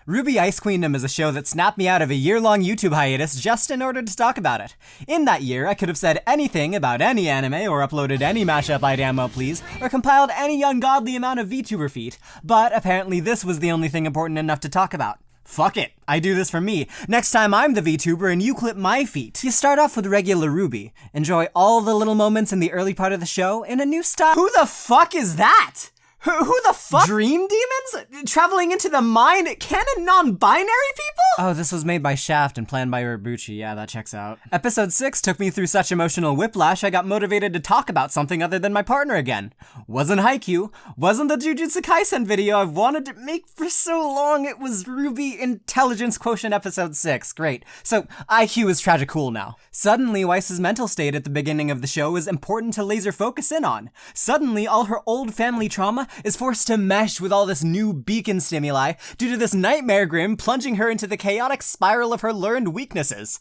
RWBY Ice Queendom is a show that snapped me out of a year-long YouTube hiatus just in order to talk about it. In that year, I could have said anything about any anime, or uploaded any mashup I damn well please, or compiled any ungodly amount of VTuber feat, but apparently this was the only thing important enough to talk about. Fuck it, I do this for me. Next time I'm the VTuber and you clip my feet. You start off with regular RWBY. Enjoy all the little moments in the early part of the show in a new style. Who the fuck is that? Who the fuck? Dream demons? Traveling into the mind? Canon non-binary people? Oh, this was made by Shaft and planned by RWBY. Yeah, that checks out. Episode 6 took me through such emotional whiplash I got motivated to talk about something other than my partner again. Wasn't Haikyuu, wasn't the Jujutsu Kaisen video I've wanted to make for so long. It was RWBY Intelligence Quotient episode 6. Great. So IQ is tragic cool now. Suddenly, Weiss's mental state at the beginning of the show is important to laser focus in on. Suddenly, all her old family trauma is forced to mesh with all this new beacon stimuli due to this nightmare grim plunging her into the chaotic spiral of her learned weaknesses.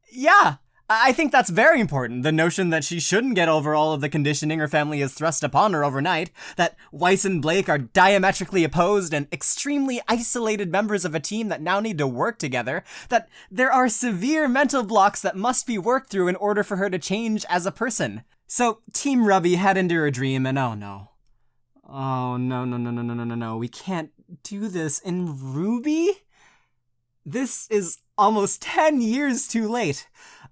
Yeah, I think that's very important, the notion that she shouldn't get over all of the conditioning her family has thrust upon her overnight, that Weiss and Blake are diametrically opposed and extremely isolated members of a team that now need to work together, that there are severe mental blocks that must be worked through in order for her to change as a person. So Team RWBY had into her dream and oh no, we can't do this in RWBY? This is almost 10 years too late.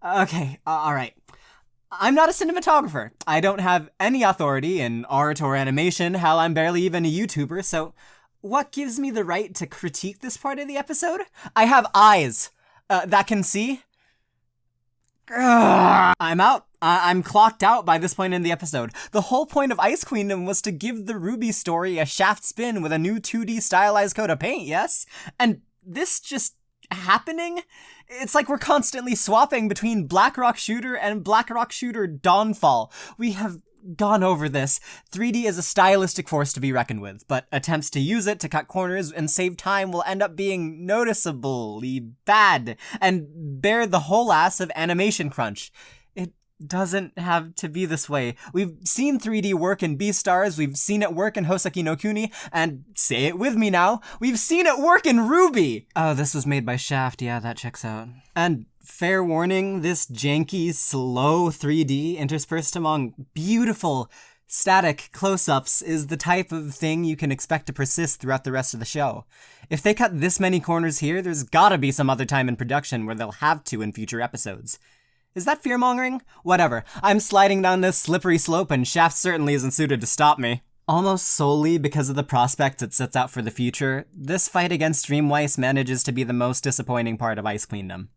Okay, alright. I'm not a cinematographer. I don't have any authority in art or animation, hell, I'm barely even a YouTuber, so what gives me the right to critique this part of the episode? I have eyes that can see. I'm out. I'm clocked out by this point in the episode. The whole point of Ice Queendom was to give the RWBY story a Shaft spin with a new 2D stylized coat of paint, yes? And this just happening? It's like we're constantly swapping between Black Rock Shooter and Black Rock Shooter Dawnfall. We have gone over this. 3D is a stylistic force to be reckoned with, but attempts to use it to cut corners and save time will end up being noticeably bad and bear the whole ass of animation crunch. It doesn't have to be this way. We've seen 3D work in Beastars, we've seen it work in Hoseki no Kuni, and say it with me now, we've seen it work in RWBY! Oh, this was made by Shaft, yeah, that checks out. And fair warning, this janky, slow 3D interspersed among beautiful, static close-ups is the type of thing you can expect to persist throughout the rest of the show. If they cut this many corners here, there's gotta be some other time in production where they'll have to in future episodes. Is that fear-mongering? Whatever. I'm sliding down this slippery slope and Shaft certainly isn't suited to stop me. Almost solely because of the prospects it sets out for the future, this fight against Dream Weiss manages to be the most disappointing part of Ice Queendom.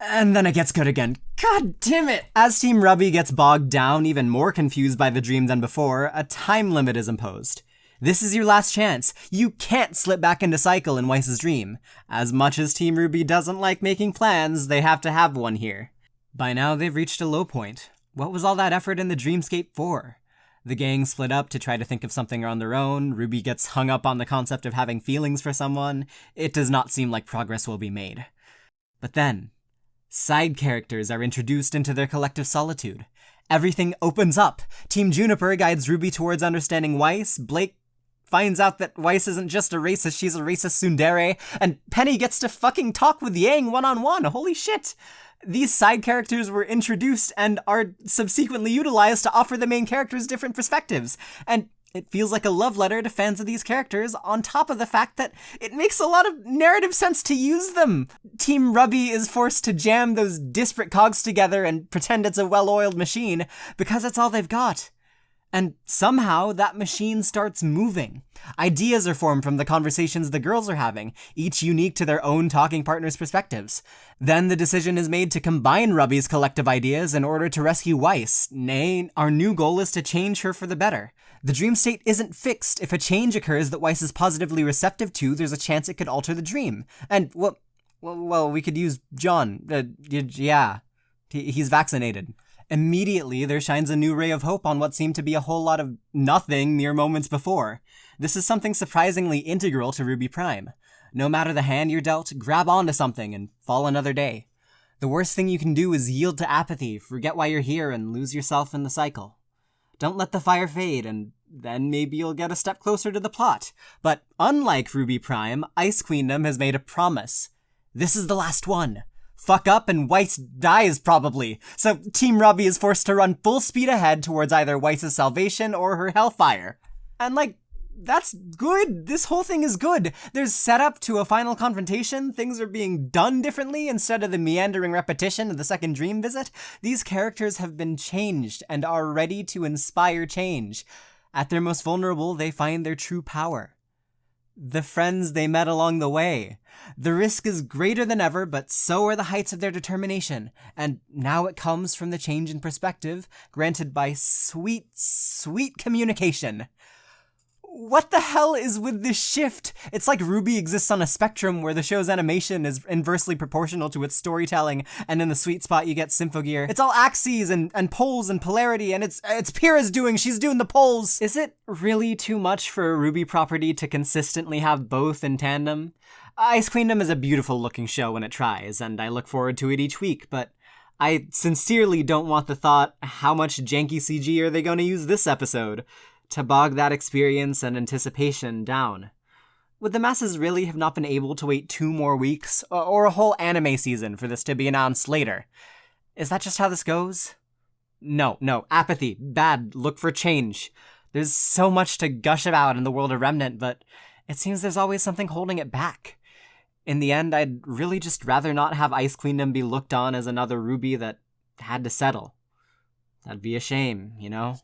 And then it gets good again. God damn it! As Team RWBY gets bogged down, even more confused by the dream than before, a time limit is imposed. This is your last chance. You can't slip back into cycle in Weiss's dream. As much as Team RWBY doesn't like making plans, they have to have one here. By now, they've reached a low point. What was all that effort in the dreamscape for? The gang split up to try to think of something on their own. RWBY gets hung up on the concept of having feelings for someone. It does not seem like progress will be made. But then, side characters are introduced into their collective solitude. Everything opens up. Team Juniper guides RWBY towards understanding Weiss. Blake finds out that Weiss isn't just a racist, she's a racist tsundere, and Penny gets to fucking talk with Yang one-on-one. Holy shit! These side characters were introduced and are subsequently utilized to offer the main characters different perspectives, and it feels like a love letter to fans of these characters, on top of the fact that it makes a lot of narrative sense to use them. Team RWBY is forced to jam those disparate cogs together and pretend it's a well-oiled machine, because it's all they've got. And somehow, that machine starts moving. Ideas are formed from the conversations the girls are having, each unique to their own talking partner's perspectives. Then the decision is made to combine RWBY's collective ideas in order to rescue Weiss. Nay, our new goal is to change her for the better. The dream state isn't fixed. If a change occurs that Weiss is positively receptive to, there's a chance it could alter the dream. And, well, we could use John. Yeah. He's vaccinated. Immediately, there shines a new ray of hope on what seemed to be a whole lot of nothing mere moments before. This is something surprisingly integral to RWBY Prime. No matter the hand you're dealt, grab onto something and fall another day. The worst thing you can do is yield to apathy, forget why you're here, and lose yourself in the cycle. Don't let the fire fade, and then maybe you'll get a step closer to the plot. But unlike RWBY Prime, Ice Queendom has made a promise. This is the last one. Fuck up and Weiss dies probably. So Team RWBY is forced to run full speed ahead towards either Weiss's salvation or her hellfire. And that's good. This whole thing is good. There's setup to a final confrontation. Things are being done differently instead of the meandering repetition of the second dream visit. These characters have been changed and are ready to inspire change. At their most vulnerable, they find their true power. The friends they met along the way. The risk is greater than ever, but so are the heights of their determination. And now it comes from the change in perspective, granted by sweet, sweet communication. What the hell is with this shift? It's like RWBY exists on a spectrum where the show's animation is inversely proportional to its storytelling, and in the sweet spot you get Symphogear. It's all axes and poles and polarity, and it's Pyrrha's doing, she's doing the poles. Is it really too much for a RWBY property to consistently have both in tandem? Ice Queendom is a beautiful looking show when it tries, and I look forward to it each week, but I sincerely don't want the thought, how much janky CG are they going to use this episode, to bog that experience and anticipation down. Would the masses really have not been able to wait 2 more weeks, or a whole anime season for this to be announced later? Is that just how this goes? No, apathy, bad, look for change. There's so much to gush about in the world of Remnant, but it seems there's always something holding it back. In the end, I'd really just rather not have Ice Queendom be looked on as another RWBY that had to settle. That'd be a shame, you know?